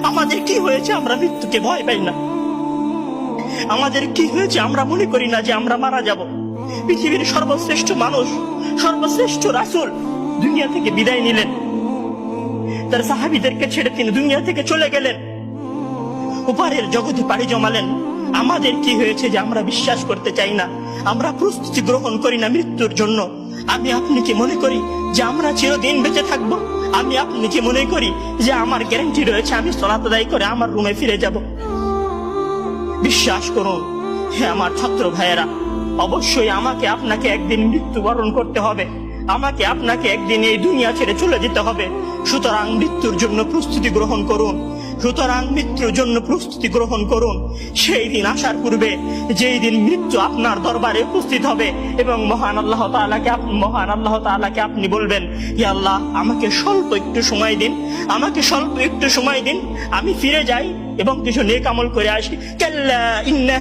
আমাদের কি হয়েছে আমরা মৃত্যুকে ভয় পাই না? আমাদের কি হয়েছে আমরা মনে করি না যে আমরা মারা যাব? পৃথিবীর সর্বশ্রেষ্ঠ মানুষ, সর্বশ্রেষ্ঠ রাসূল দুনিয়া থেকে বিদায় নিলেন, তার সাহাবীদেরকে ছেড়ে তিনি দুনিয়া থেকে চলে গেলেন, ওপারের জগতে পাড়ি জমালেন। আমাদের কি হয়েছে যে আমরা বিশ্বাস করতে চাই না, আমরা প্রস্তুতি গ্রহণ করি না মৃত্যুর জন্য? আমি আপনি কি মনে করি যে আমরা চিরদিন বেঁচে থাকবো? আমি আপনি কি মনে করি যে আমার গ্যারান্টি রয়েছে আমি সালাত আদায় করে আমার রুমে ফিরে যাব? বিশ্বাস করুন হে আমার ছাত্র ভাইয়েরা, অবশ্যই আমাকে আপনাকে একদিন মৃত্যুবরণ করতে হবে, আমাকে আপনাকে একদিন এই দুনিয়া ছেড়ে চলে যেতে হবে। সুতরাং মৃত্যুর জন্য প্রস্তুতি গ্রহণ করুন, সুতরাং মৃত্যুর জন্য প্রস্তুতি গ্রহণ করুন। সেই দিন আসার পূর্বে, যেই দিন মৃত্যু আপনার দরবারে উপস্থিত হবে এবং মহান আল্লাহ তাআলাকে আপনি বলবেন, হে আল্লাহ, আমাকে স্বল্প একটু সময় দিন, আমাকে স্বল্প একটু সময় দিন, আমি ফিরে যাই এবং কিছু নেক আমল করে আসি। কাল্লা ইন্না